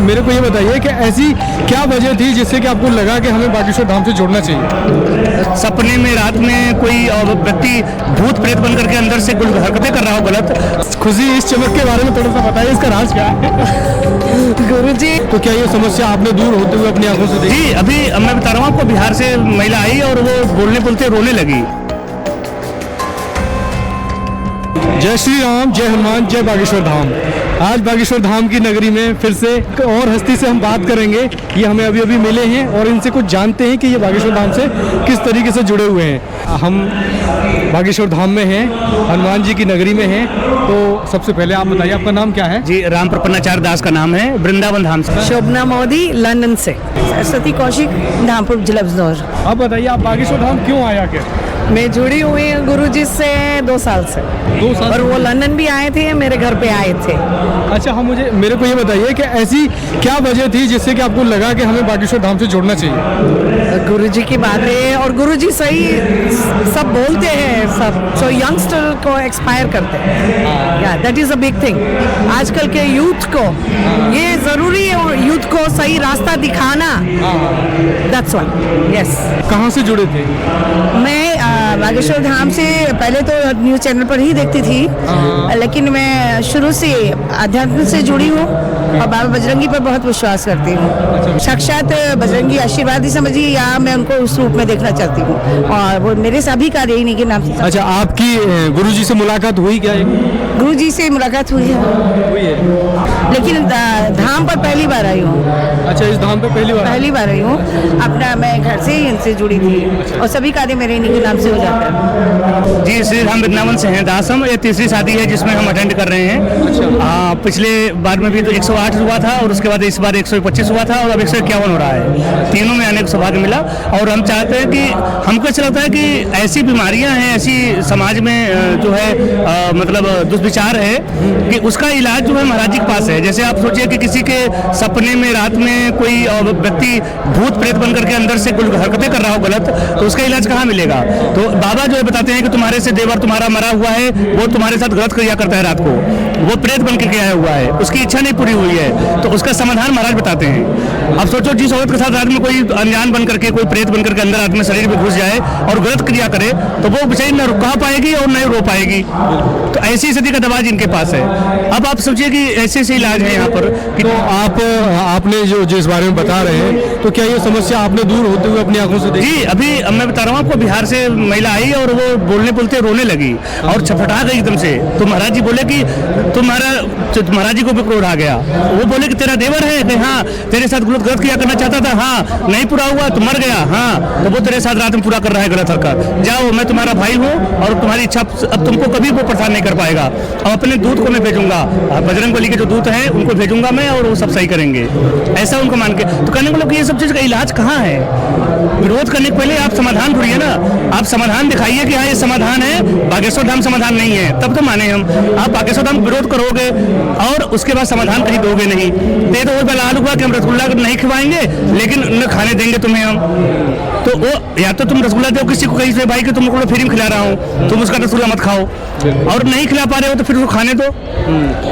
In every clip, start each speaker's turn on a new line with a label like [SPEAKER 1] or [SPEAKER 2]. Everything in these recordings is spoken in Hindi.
[SPEAKER 1] मेरे को ये बताइए कि ऐसी क्या वजह थी जिससे कि आपको लगा कि हमें बागेश्वर धाम से जुड़ना चाहिए?
[SPEAKER 2] सपने में रात में कोई व्यक्ति भूत प्रेत बन करके अंदर से कुछ हरकतें कर रहा हो गलत।
[SPEAKER 1] खुशी इस चमक के बारे में थोड़ा सा बताइए, इसका राज क्या है?
[SPEAKER 3] गुरुजी,
[SPEAKER 1] तो क्या ये समस्या आपने दूर होते हुए अपनी आंखों से देखी?
[SPEAKER 2] जी, अभी मैं बता रहा हूँ आपको, बिहार से महिला आई और वो बोलने बोलते रोने लगी।
[SPEAKER 1] जय श्री राम, जय हनुमान, जय बागेश्वर धाम। आज बागेश्वर धाम की नगरी में फिर से एक और हस्ती से हम बात करेंगे। ये हमें अभी अभी मिले हैं और इनसे कुछ जानते हैं कि ये बागेश्वर धाम से किस तरीके से जुड़े हुए हैं। हम बागेश्वर धाम में हैं, हनुमान जी की नगरी में हैं। तो सबसे पहले आप बताइए, आपका नाम क्या है?
[SPEAKER 2] जी, राम प्रपन्नाचार्य दास का नाम है, वृंदावन धाम से।
[SPEAKER 3] शोभना मोदी, लंदन से। सरस्वती कौशिक, धामपुर जिला बिजनौर।
[SPEAKER 1] अब बताइए, आप बागेश्वर धाम क्यों आया? क्या
[SPEAKER 3] मैं जुड़ी हुई हूँ गुरुजी से 2 साल से।
[SPEAKER 1] 2 साल?
[SPEAKER 3] और वो लंदन भी आए थे, मेरे घर पे आए थे।
[SPEAKER 1] अच्छा, हम मेरे को ये बताइए कि ऐसी क्या वजह थी जिससे कि आपको लगा कि हमें बागेश्वर धाम से जुड़ना चाहिए?
[SPEAKER 3] गुरुजी की बातें, और गुरुजी सही सब बोलते हैं, सब सो यंगस्टर को एक्सपायर करते हैं। या that is a big thing. आजकल के यूथ को ये जरूरी है, यूथ को सही रास्ता दिखाना। That's why. यस।
[SPEAKER 1] कहाँ से जुड़े थे?
[SPEAKER 3] मैं बागेश्वर धाम से पहले तो न्यूज़ चैनल पर ही देखती थी, लेकिन मैं शुरू से आध्यात्म से जुड़ी हूँ और बाबा बजरंगी पर बहुत विश्वास करती हूँ। साक्षात बजरंगी आशीर्वाद ही समझिए, या मैं उनको उस रूप में देखना चाहती हूँ, और वो मेरे सभी कार्य इन्हीं के नाम से।
[SPEAKER 1] अच्छा, आपकी गुरुजी से मुलाकात हुई क्या?
[SPEAKER 3] गुरुजी से मुलाकात हुई है, लेकिन धाम पर पहली बार आई हूँ।
[SPEAKER 1] अच्छा, इस धाम पे पहली बार
[SPEAKER 3] आई हूँ। अपना मैं घर से ही इनसे जुड़ी थी, और सभी कार्य मेरे इन्हीं के नाम से हो जाता है।
[SPEAKER 2] जी, श्री राम वृंदावन से हैं दासम। ये तीसरी शादी है जिसमें हम अटेंड कर रहे हैं।
[SPEAKER 1] अच्छा।
[SPEAKER 2] पिछले बार में भी तो 108 हुआ था, और उसके बाद इस बार 125 हुआ था, और अब 151 हो रहा है। तीनों में आने का सौभाग्य मिला। और हम चाहते हैं कि हमको ऐसा लगता है कि ऐसी बीमारियां हैं, ऐसी समाज में जो है मतलब दुष्विचार है, कि उसका इलाज जो है महाराज जी के पास है। जैसे आप सोचिए कि किसी के सपने में रात में कोई व्यक्ति भूत प्रेत बन करके अंदर से कुछ हरकतें कर रहा हो गलत, तो उसका इलाज कहाँ मिलेगा? तो बाबा जो है बताते हैं कि तुम्हारे से देवर तुम्हारा मरा हुआ है, वो तुम्हारे साथ गलत क्रिया करता है रात को, वो प्रेत बन के आया हुआ है, उसकी इच्छा नहीं पूरी हुई है, तो उसका समाधान महाराज बताते हैं। अब सोचो, जिस औरत के साथ रात में कोई अनजान बन करके, कोई प्रेत बन करके अंदर आदमी शरीर में घुस जाए और गलत क्रिया करे, तो वो बेचारी न रुका पाएगी और न रो पाएगी। तो ऐसी स्थिति का दवा जिनके पास है। अब आप सोचिए कि ऐसे ऐसे इलाज है यहाँ पर।
[SPEAKER 1] तो आपने जो जिस बारे में बता रहे हैं, तो क्या ये समस्या आपने दूर होते हुए अपनी आंखों से देखी?
[SPEAKER 2] जी, अभी मैं बता रहा हूँ आपको, बिहार से महिला आई और वो बोलने बोलते रोने लगी और छटपटा गई एकदम से। तो महाराज जी बोले कि महाराज जी को भी क्रोध आ गया। वो बोले कि तेरा देवर है? कि हाँ। तेरे साथ गलत किया करना चाहता था? हाँ। नहीं पूरा हुआ तो मर गया? हाँ। तो वो तेरे साथ रात में पूरा कर रहा है गलत हरकत। जाओ, मैं तुम्हारा भाई हूँ और तुम्हारी इच्छा अब तुमको कभी वो परेशान नहीं कर पाएगा। और अपने दूत को मैं भेजूंगा, बजरंगबली के जो दूत हैं उनको भेजूंगा मैं, और वो सब सही करेंगे, ऐसा उनको मान के। तो कहने को लोग ये सब चीज का इलाज कहाँ है? विरोध करने के पहले आप समाधान ढूंढिए ना। आप समाधान दिखाइए कि हाँ ये समाधान है, बागेश्वर धाम समाधान नहीं है, तब तो माने हम। आप बागेश्वर धाम विरोध करोगे और उसके बाद समाधान कहीं दोगे नहीं। ते तो वो बलाल हुआ कि हम रसगुल्ला नहीं खिलाएंगे, लेकिन न खाने देंगे तुम्हें हम। तो वो या तो तुम रसगुल्ला दो किसी को, कहीं से भाई कि तुमको फ्री में खिला रहा हूँ, तुम उसका रसगुल्ला मत खाओ, और नहीं खिला पा रहे हो तो फिर उसको खाने दो।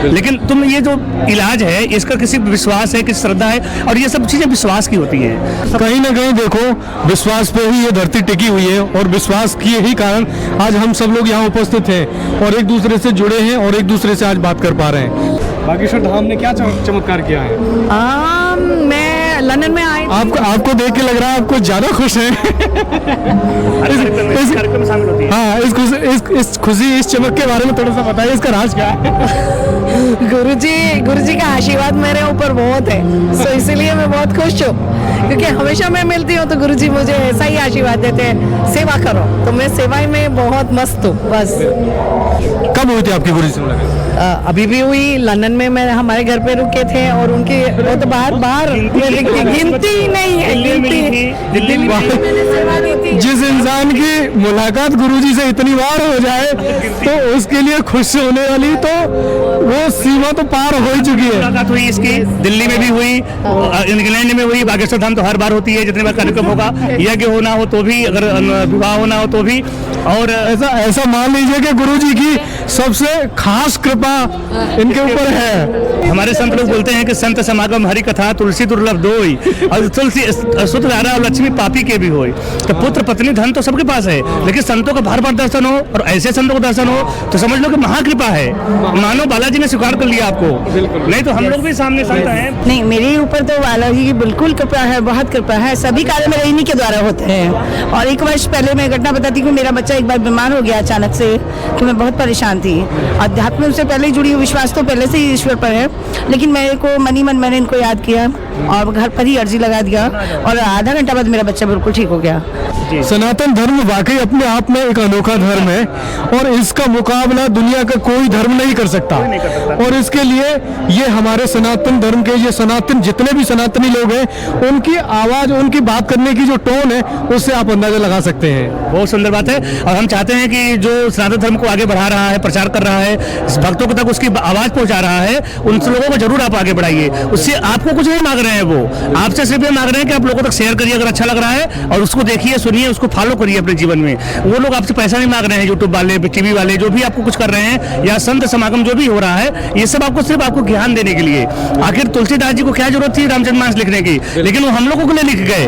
[SPEAKER 2] लेकिन तुम ये जो इलाज है, इसका किसी विश्वास है, किसी श्रद्धा है, और ये सब चीजें विश्वास की होती हैं।
[SPEAKER 1] कहीं ना कहीं देखो, विश्वास पे ही ये धरती टिकी हुई है, और विश्वास के ही कारण आज हम सब लोग यहाँ उपस्थित हैं और एक दूसरे से जुड़े हैं और एक दूसरे से आज बात कर पा रहे हैं। बागेश्वर धाम ने क्या चमत्कार किया है?
[SPEAKER 3] मैं लंदन में आई।
[SPEAKER 1] आपको देख के लग रहा है आपको ज्यादा खुश है। हाँ, इस खुशी इस चमक के बारे में थोड़ा सा बताइए, इसका राज क्या है?
[SPEAKER 3] गुरुजी का आशीर्वाद मेरे ऊपर बहुत है, तो इसीलिए मैं बहुत खुश हूँ, क्योंकि हमेशा मैं मिलती हूँ तो गुरुजी मुझे ऐसा ही आशीर्वाद देते हैं, सेवा करो। तो मैं सेवा में बहुत मस्त हूँ। बस।
[SPEAKER 1] कब हुई थी आपकी गुरुजी से मुलाकात?
[SPEAKER 3] अभी भी हुई। लंदन में मैं हमारे घर पे रुके थे, और उनकी वो तो बाहर गिनती ही नहीं है, दिल्ली में मैंने सेवा दी थी।
[SPEAKER 1] जिस इंसान की मुलाकात गुरुजी से इतनी बार हो जाए तो उसके लिए खुश होने वाली तो वो सीमा तो पार हो ही चुकी है।
[SPEAKER 2] मुलाकात हुई इसकी, दिल्ली में भी हुई, इंग्लैंड में हुई। बागेश्वर धाम तो हर बार होती है, जितने बार कार्यक्रम होगा, यज्ञ होना हो तो भी, अगर विवाह होना हो तो भी। और
[SPEAKER 1] ऐसा मान लीजिए कि गुरुजी की सबसे खास कृपा कृपा इनके ऊपर है।
[SPEAKER 2] हमारे संत लोग बोलते हैं कि संत समागम हरि कथा तुलसी दुर्लभ दोई, और तुलसी सुत धारा और लक्ष्मी पापी के भी होई। तो पुत्र पत्नी धन तो सबके पास है, लेकिन संतों का बार बार दर्शन हो और ऐसे संतों का दर्शन हो तो समझ लो कि महाकृपा है। मानो बालाजी ने स्वीकार कर लिया आपको, नहीं तो हम लोग भी सामने संत हैं।
[SPEAKER 3] नहीं, मेरे ऊपर तो बालाजी की बिल्कुल कृपा है, बहुत कृपा है। सभी कार्य मेरे इन्हीं के द्वारा होते हैं। और 1 वर्ष पहले मैं घटना बताती हूँ, मेरा बच्चा एक बार बीमार हो गया अचानक से, तो मैं बहुत परेशान थी। अध्यात्म से पहले ही जुड़ी हुई, विश्वास तो पहले से ही ईश्वर पर है, लेकिन मेरे को मनी मन मैंने इनको याद किया और घर पर ही अर्जी लगा दिया और आधा घंटा बाद मेरा बच्चा बिल्कुल ठीक हो गया।
[SPEAKER 1] सनातन धर्म वाकई अपने आप में एक अनोखा धर्म है और इसका मुकाबला दुनिया का कोई धर्म नहीं कर सकता। और इसके लिए ये हमारे सनातन धर्म के ये सनातन जितने भी सनातनी लोग हैं, उनकी आवाज, उनकी बात करने की जो टोन है, उससे आप अंदाजा लगा सकते हैं।
[SPEAKER 2] बहुत सुंदर बात है। और हम चाहते हैं कि जो सनातन धर्म को आगे बढ़ा रहा है, प्रचार कर रहा है, भक्तों तक उसकी आवाज पहुंचा रहा है, उन लोगों को जरूर आप आगे बढ़ाइए। उससे आपको कुछ नहीं मांग रहे हैं, वो आपसे सिर्फ ये मांग रहे हैं कि आप लोगों तक शेयर करिए अगर अच्छा लग रहा है, और उसको देखिए, सुनिए, उसको फॉलो करिए अपने जीवन में। वो लोग आपसे पैसा नहीं मांग रहे हैं, यूट्यूब वाले, टीवी वाले, जो भी आपको कुछ कर रहे हैं, या संत समागम जो भी हो रहा है, ये सब आपको सिर्फ आपको ज्ञान देने के लिए। आखिर तुलसीदास जी को क्या जरूरत थी रामचरितमानस लिखने की, लेकिन वो हम लोगों को लिख गए,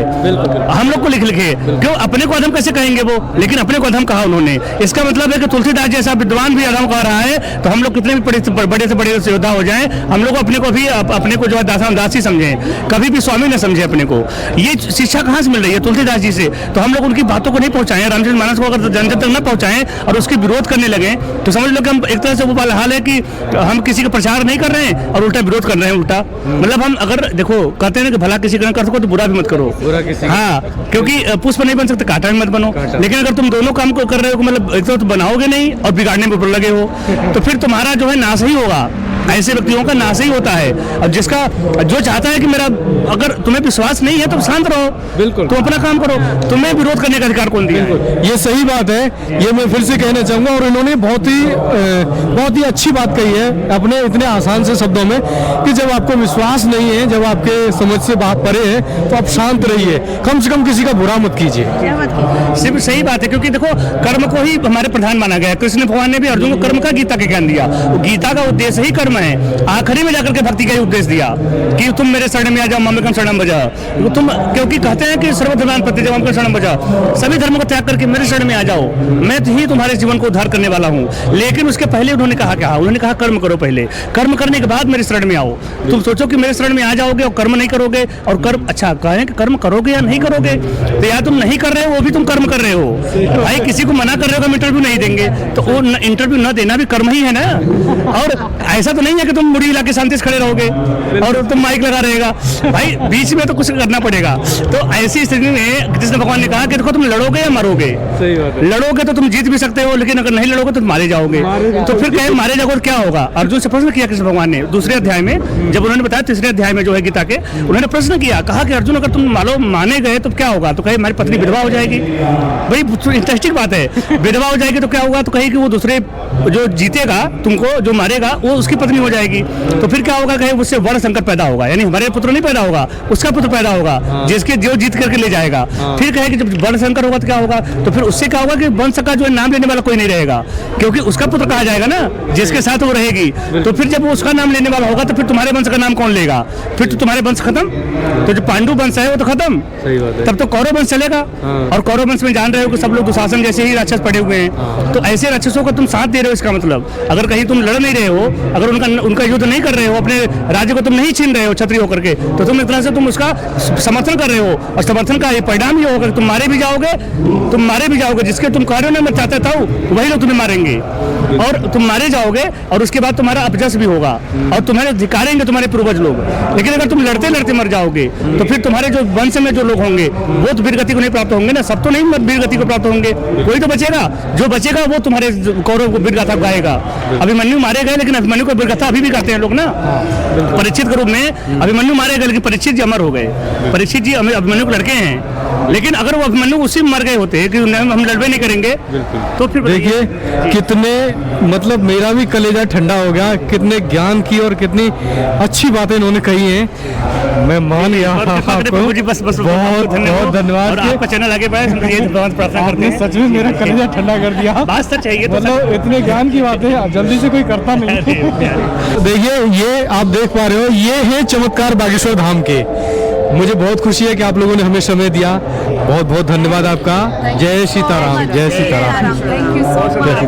[SPEAKER 2] हम लोग को लिखे। क्यों? अपने को अधम कैसे कहेंगे वो, लेकिन अपने को अधम कहा उन्होंने। इसका मतलब है कि तुलसीदास जैसा विद्वान भी अधम कह रहा है, तो हम लोग कितने भी बड़े से बड़े योद्धा हो जाएं, हम लोग अपने को जो है दासी समझें, कभी भी स्वामी न समझे अपने को। ये शिक्षा कहाँ से मिल रही है? तुलसीदास जी से। तो हम लोग उनकी बातों को नहीं पहुंचाएं, रामचरितमानस को अगर जन जन तक न पहुंचाएं और उसके विरोध करने लगे, तो समझ लो कि हम एक तरह से वो वाला हाल है कि हम किसी का प्रचार नहीं कर रहे हैं और उल्टा विरोध कर रहे हैं। उल्टा मतलब हम अगर देखो कहते हैं कि भला किसी का कर सको तो बुरा भी मत करो, हाँ, क्योंकि पुष्प नहीं बन सकते, कांटा भी मत बनो। लेकिन अगर तुम दोनों काम को कर रहे हो, मतलब एक तो बनाओगे नहीं और बिगाड़ने में ऊपर लगे हो, तो फिर तुम्हारा जो है नाश ही होगा। ऐसे व्यक्तियों का नाश ही होता है। और जिसका जो चाहता है कि मेरा, अगर तुम्हें विश्वास नहीं है तो शांत रहो, बिल्कुल, तुम अपना काम करो, तुम्हें विरोध करने का अधिकार कौन दिया?
[SPEAKER 1] ये सही बात है, ये मैं फिर से कहना चाहूंगा। और इन्होंने बहुत ही अच्छी बात कही है अपने इतने आसान से शब्दों में कि जब आपको विश्वास नहीं है, जब आपके समझ से बात परे है, तो आप शांत रहिए, कम से कम किसी का बुरा मत कीजिए।
[SPEAKER 2] सिर्फ सही बात है, क्योंकि देखो कर्म को ही हमारे प्रधान माना गया है। कृष्ण भगवान ने भी अर्जुन को कर्म का गीता का ज्ञान दिया। गीता का उद्देश्य ही कर्म है। आखिरी में जाकर के भक्ति का ही उपदेश दिया कि तुम मेरे शरण में आ जाओ, मम्मी कम शरणम बजा। तुम, क्योंकि कहते हैं कि सर्वधर्मान प्रत्येकम का शरणम बजा, सभी धर्मों को त्याग करके मेरे शरण में आ जाओ, मैं ही तुम्हारे जीवन को उद्धार करने वाला हूँ। लेकिन उसके पहले उन्होंने कहा क्या? उन्होंने कहा कर्म करो पहले, कर्म करने के बाद मेरे शरण में आओ। तुम सोचो कि मेरे शरण में आ जाओगे और कर्म नहीं करोगे, और कर्म, अच्छा कहें कि कर्म करोगे या नहीं करोगे, तो या तुम नहीं कर रहे हो वो भी तुम कर्म कर रहे हो। भाई किसी को मना कर रहे हो कि इंटरव्यू नहीं देंगे, तो वो इंटरव्यू न देना भी कर्म ही है ना। और ऐसा तो नहीं है कि तुम मुड़ी हिला के शांति से खड़े रहोगे और तुम माइक लगा रहेगा, भाई बीच में तो कुछ करना पड़ेगा। तो ऐसी स्थिति में कृष्ण भगवान ने कहा कि देखो तुम लड़ोगे या मरोगे। सही बात है। लड़ोगे तो तुम जीत भी सकते हो, लेकिन अगर नहीं लड़ोगे तो मारे जाओगे। तो फिर कहे मारे जाओगे तो क्या होगा? अर्जुन से प्रश्न किया कृष्ण भगवान ने दूसरे अध्याय में, जब उन्होंने बताया तीसरे अध्याय में जो है गीता के, उन्होंने प्रश्न किया, कहा कि अर्जुन अगर तुम माने गए तो क्या होगा? तो कहे हमारी पत्नी विधवा हो जाएगी। बड़ी इंटरेस्टिंग बात है, विधवा हो जाएगी तो क्या होगा? तो कहे कि वो दूसरे जो जीतेगा तुमको, जो मारेगा, वो उसकी पत्नी हो जाएगी। तो फिर क्या होगा? कहे उससे वर्ण संकट पैदा होगा, यानी हमारे पुत्र नहीं पैदा होगा, उसका पुत्र पैदा होगा, जिसके जो जीत करके ले जाएगा। फिर कहे कि जब वर्ण संकट होगा तो क्या होगा? तो फिर उससे क्या होगा कि वंश का जो नाम लेने वाला कोई नहीं रहेगा, क्योंकि उसका पुत्र कहा जाएगा ना, जिसके साथ वो रहेगी। तो फिर जब वो उसका नाम लेने वाला होगा तो फिर तुम्हारे वंश का नाम कौन लेगा? फिर तो तुम्हारे वंश खत्म। तो जो पांडु वंश है वो तो खत्म, तब तो कौरव वंश चलेगा। और कौरव वंश में जान रहे हो कि सब लोग दुशासन जैसे ही राक्षस पड़े हुए हैं। तो ऐसे राक्षसों को तुम साथ दे रहे हो, इसका मतलब अगर कहीं तुम लड़ नहीं रहे हो, अगर उनका युद्ध नहीं कर रहे हो, अपने राज्य को तुम नहीं छीन रहे हो क्षत्रिय होकर के, तो तुम एक तरह से तुम उसका समर्थन कर रहे हो। और समर्थन का ये परिणाम ही होगा, तुम मारे भी जाओगे, जिसके तुम कार्यों में मैं चाहता था वही लोग तुम्हें मारेंगे और तुम मारे जाओगे। और उसके बाद तुम्हारा अपजस भी होगा और तुम्हारे धिकारेंगे तुम्हारे पूर्वज लोग। लेकिन अगर तुम लड़ते लड़ते मर जाओगे तो फिर तुम्हारे जो वंश में जो लोग होंगे वो तो वीरगति को नहीं प्राप्त होंगे ना, सब तो नहीं वीरगति को प्राप्त होंगे, कोई तो बचेगा। जो बचेगा वो तुम्हारे कौरव को वीरगाथा गाएगा। अभिमन्यु मारे गए, लेकिन अभिमन्यु को वीरगाथा अभी भी गाते हैं लोग ना। परीक्षित के रूप में अभिमन्यु मारे गए, लेकिन परीक्षित जी अमर हो गए। परीक्षित जी अभिमन्यु के लड़के हैं, लेकिन अगर वो अभिमन्यु उसी में मर गए होते कि हम लड़बे नहीं करेंगे, तो फिर
[SPEAKER 1] देखिए कितने, मतलब मेरा भी कलेजा ठंडा हो गया, कितने ज्ञान की और कितनी अच्छी बातें इन्होंने कही हैं। मैं मान गया
[SPEAKER 2] और कृपा करें
[SPEAKER 1] आपको।
[SPEAKER 2] प्रभु जी, बस बस
[SPEAKER 1] बहुत बहुत धन्यवाद
[SPEAKER 2] और
[SPEAKER 1] कि
[SPEAKER 2] आपका चैनल आगे बढ़े, हम ये बहुत प्रार्थना करते
[SPEAKER 1] आपने
[SPEAKER 2] हैं।
[SPEAKER 1] सच में मेरा कलेजा ठंडा कर दिया।
[SPEAKER 2] बात सच है ये तो
[SPEAKER 1] मतलब इतने ज्ञान की बातें जल्दी से कोई करता नहीं। देखिए ये आप देख पा रहे हो, ये है चमत्कार बागेश्वर धाम के। मुझे बहुत खुशी है कि आप लोगों ने हमें समय दिया। बहुत बहुत धन्यवाद आपका। जय सीताराम, जय Sitaram.
[SPEAKER 3] Thank you so much.